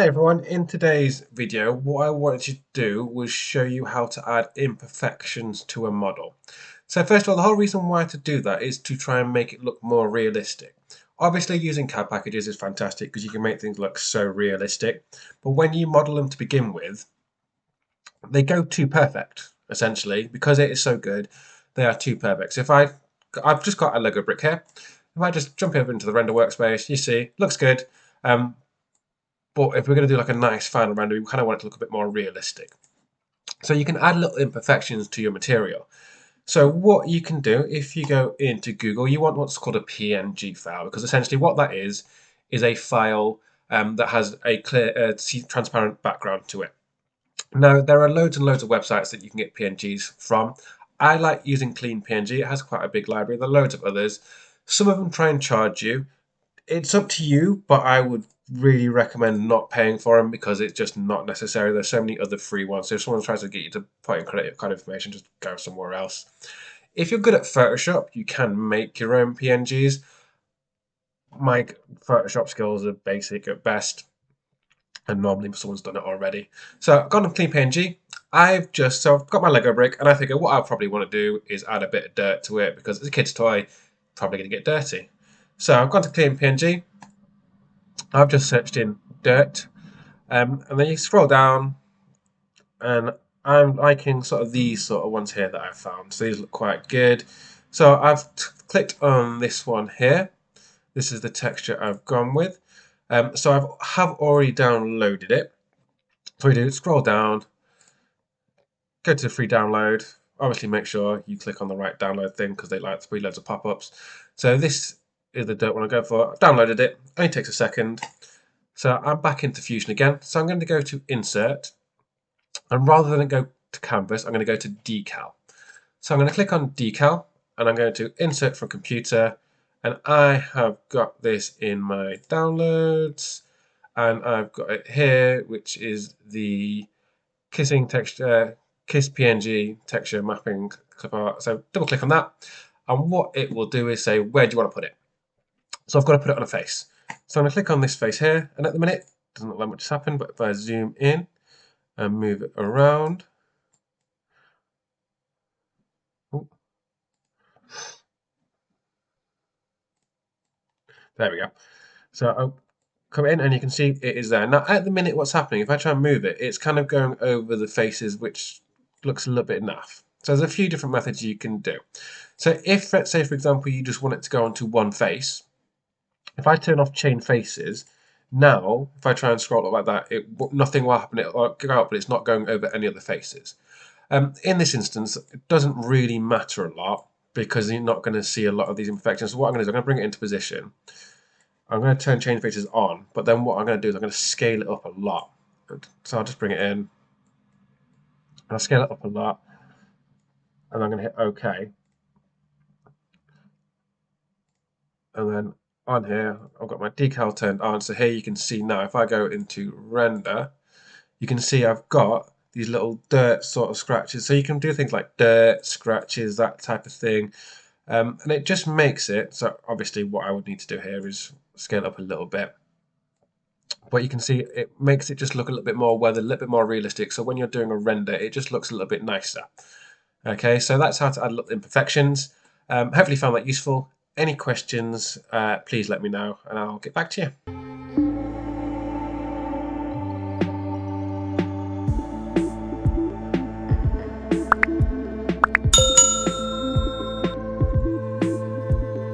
Hey everyone, in today's video what I wanted to do was show you how to add imperfections to a model. So first of all, the whole reason why to do that is to try and make it look more realistic. Obviously using CAD packages is fantastic because you can make things look so realistic, but when you model them to begin with, they go too perfect, essentially. Because it is so good, they are too perfect. So I've just got a Lego brick here. If I just jump over into the render workspace, you see, looks good. But if we're going to do like a nice final render, we kind of want it to look a bit more realistic. So you can add little imperfections to your material. So what you can do, if you go into Google, you want what's called a PNG file, because essentially what that is a file that has a clear, transparent background to it. Now, there are loads and loads of websites that you can get PNGs from. I like using Clean PNG. It has quite a big library. There are loads of others. Some of them try and charge you. It's up to you, but I would really recommend not paying for them because it's just not necessary. There's so many other free ones. So if someone tries to get you to put in credit card information, just go somewhere else. If you're good at Photoshop, you can make your own PNGs. My Photoshop skills are basic at best, and normally someone's done it already. So I've gone to Clean PNG. I've got my Lego brick, and I figure what I probably want to do is add a bit of dirt to it because it's a kid's toy, probably going to get dirty. So I've gone to Clean PNG. I've just searched in dirt, and then you scroll down, and I'm liking sort of these sort of ones here that I've found. So these look quite good. So I've clicked on this one here. This is the texture I've gone with. So I have already downloaded it. So we do scroll down, go to the free download. Obviously, make sure you click on the right download thing because they like to be loads of pop-ups. So this is the dirt one I go for. I've downloaded it. Only takes a second. So I'm back into Fusion again. So I'm going to go to Insert, and rather than go to Canvas, I'm going to go to Decal. So I'm going to click on Decal, and I'm going to Insert from Computer, and I have got this in my downloads, and I've got it here, which is the kissing texture, kiss PNG texture mapping clip art. So double click on that, and what it will do is say, where do you want to put it? So I've got to put it on a face. So I'm going to click on this face here, and at the minute, it doesn't look like much has happened, but if I zoom in and move it around, ooh, there we go. So I'll come in and you can see it is there. Now at the minute what's happening, if I try and move it, it's kind of going over the faces, which looks a little bit naff. So there's a few different methods you can do. So if, let's say for example, you just want it to go onto one face, if I turn off chain faces, now if I try and scroll it like that, nothing will happen. It'll go out, but it's not going over any other faces. In this instance, it doesn't really matter a lot because you're not going to see a lot of these imperfections. So what I'm going to do is I'm going to bring it into position. I'm going to turn chain faces on, but then what I'm going to do is I'm going to scale it up a lot. So I'll just bring it in, and I'll scale it up a lot, and I'm going to hit OK. And then on here, I've got my decal turned on. So here you can see now, if I go into render, you can see I've got these little dirt sort of scratches. So you can do things like dirt, scratches, that type of thing. And it just makes it, so obviously what I would need to do here is scale up a little bit. But you can see it makes it just look a little bit more weathered, a little bit more realistic. So when you're doing a render, it just looks a little bit nicer. Okay, so that's how to add little imperfections. Hopefully you found that useful. Any questions, please let me know and I'll get back to you.